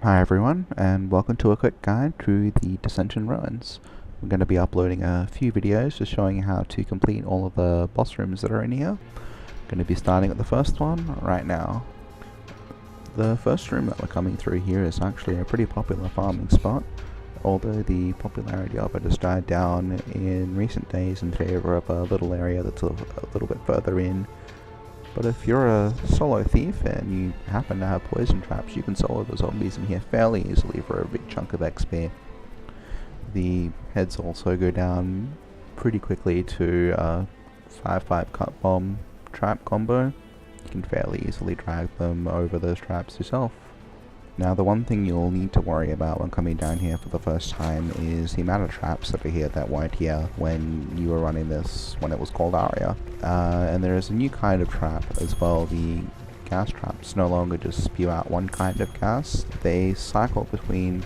Hi everyone, and welcome to a quick guide through the Descension Ruins. I'm going to be uploading a few videos just showing you how to complete all of the boss rooms that are in here. I'm going to be starting at the first one right now. The first room that we're coming through here is actually a pretty popular farming spot, although the popularity of it has died down in recent days in favor of a little area that's a little bit further in. But if you're a solo thief and you happen to have poison traps, you can solo the zombies in here fairly easily for a big chunk of XP. The heads also go down pretty quickly to a 5-5 cut bomb trap combo. You can fairly easily drag them over those traps yourself. Now the one thing you'll need to worry about when coming down here for the first time is the amount of traps that are here that weren't here when you were running this when it was called Aria. And there is a new kind of trap as well. The gas traps no longer just spew out one kind of gas. They cycle between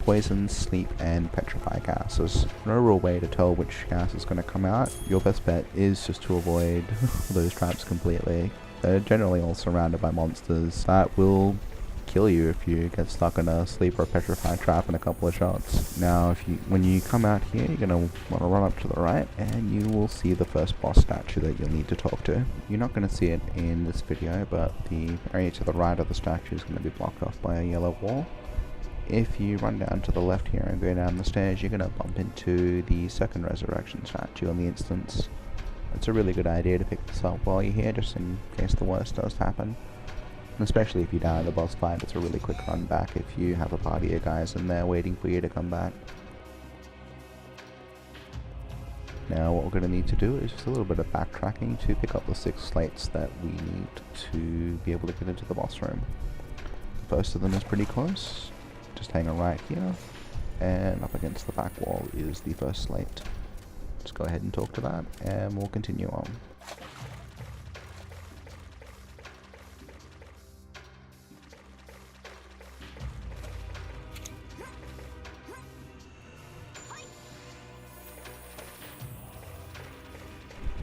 poison, sleep, and petrify gas. There's no real way to tell which gas is going to come out. Your best bet is just to avoid those traps completely. They're generally all surrounded by monsters that will kill you if you get stuck in a sleep or petrified trap in a couple of shots. Now when you come out here, you're going to want to run up to the right and you will see the first boss statue that you'll need to talk to. You're not going to see it in this video, but the area to the right of the statue is going to be blocked off by a yellow wall. If you run down to the left here and go down the stairs, you're going to bump into the second resurrection statue on the instance. It's a really good idea to pick this up while you're here, just in case the worst does happen. And especially if you die in the boss fight, it's a really quick run back if you have a party of guys in there waiting for you to come back. Now what we're going to need to do is just a little bit of backtracking to pick up the 6 slates that we need to be able to get into the boss room. The first of them is pretty close, just hanging right here, and up against the back wall is the first slate. Just go ahead and talk to that, and we'll continue on.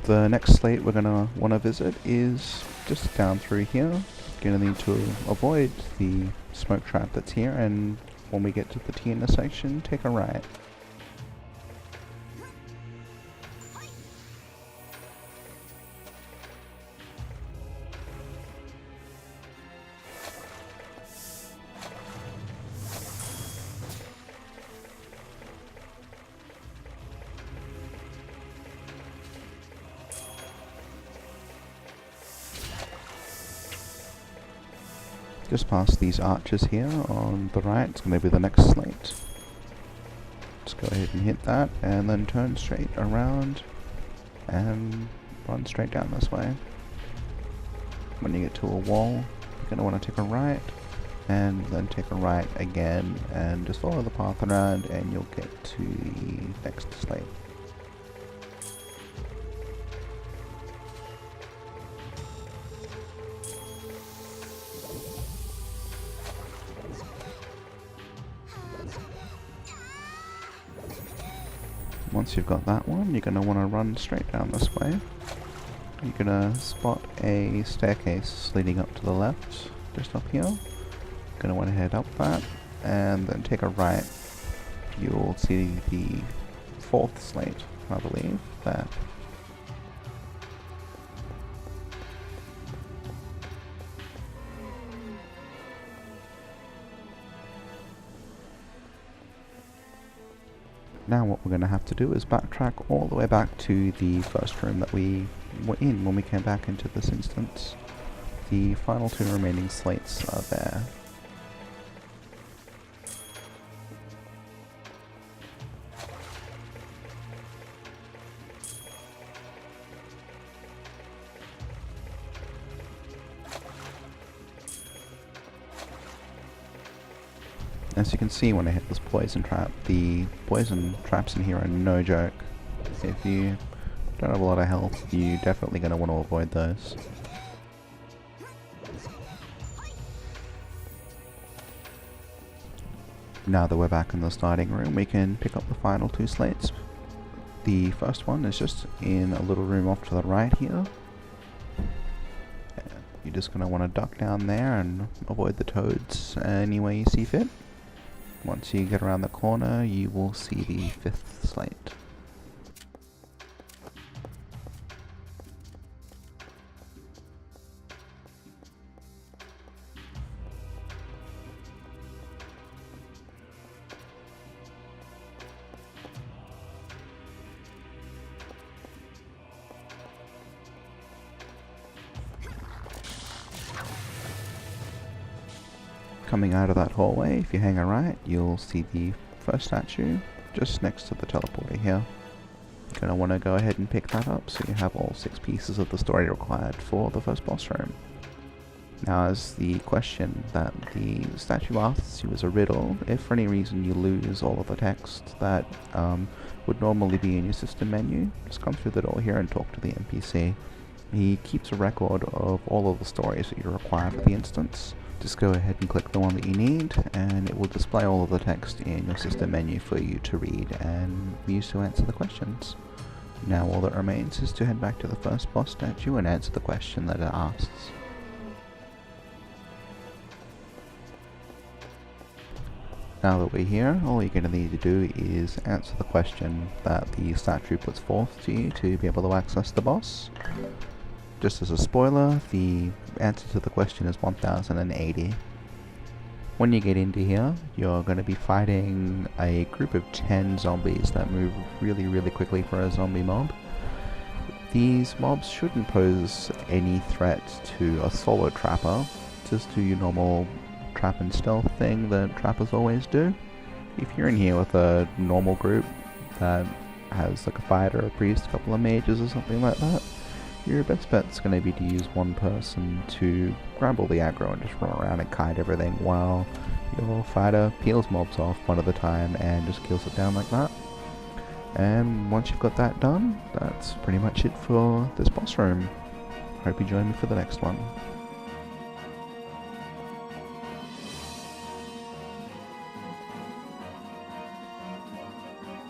The next slate we're going to want to visit is just down through here. Going to need to avoid the smoke trap that's here, and when we get to the T intersection, take a right. Just past these arches here on the right, it's going to be the next slate. Just go ahead and hit that, and then turn straight around and run straight down this way. When you get to a wall, you're going to want to take a right, and then take a right again, and just follow the path around, and you'll get to the next slate. Once you've got that one, you're going to want to run straight down this way. You're going to spot a staircase leading up to the left, just up here. You're going to want to head up that, and then take a right. You'll see the 4th slate, I believe, there. Now what we're going to have to do is backtrack all the way back to the first room that we were in when we came back into this instance. The final 2 remaining slates are there. As you can see when I hit this poison trap, the poison traps in here are no joke. If you don't have a lot of health, you're definitely going to want to avoid those. Now that we're back in the starting room, we can pick up the final 2 slates. The first one is just in a little room off to the right here. you're just going to want to duck down there and avoid the toads any way you see fit. Once you get around the corner, you will see the 5th slate. Coming out of that hallway, if you hang a right, you'll see the first statue just next to the teleporter here. You're going to want to go ahead and pick that up so you have all 6 pieces of the story required for the first boss room. Now, as the question that the statue asks you is a riddle, if for any reason you lose all of the text that would normally be in your system menu, just come through the door here and talk to the NPC. He keeps a record of all of the stories that you require for the instance. Just go ahead and click the one that you need, and it will display all of the text in your system menu for you to read and use to answer the questions. Now all that remains is to head back to the first boss statue and answer the question that it asks. Now that we're here, all you're going to need to do is answer the question that the statue puts forth to you to be able to access the boss. Just as a spoiler, the answer to the question is 1080. When you get into here, you're going to be fighting a group of 10 zombies that move really quickly for a zombie mob. These mobs shouldn't pose any threat to a solo trapper, just do your normal trap and stealth thing that trappers always do. If you're in here with a normal group that has like a fighter, a priest, a couple of mages or something like that, your best bet's going to be to use one person to grab all the aggro and just run around and kite everything while your fighter peels mobs off one at a time and just kills it down like that. And once you've got that done, that's pretty much it for this boss room. Hope you join me for the next one.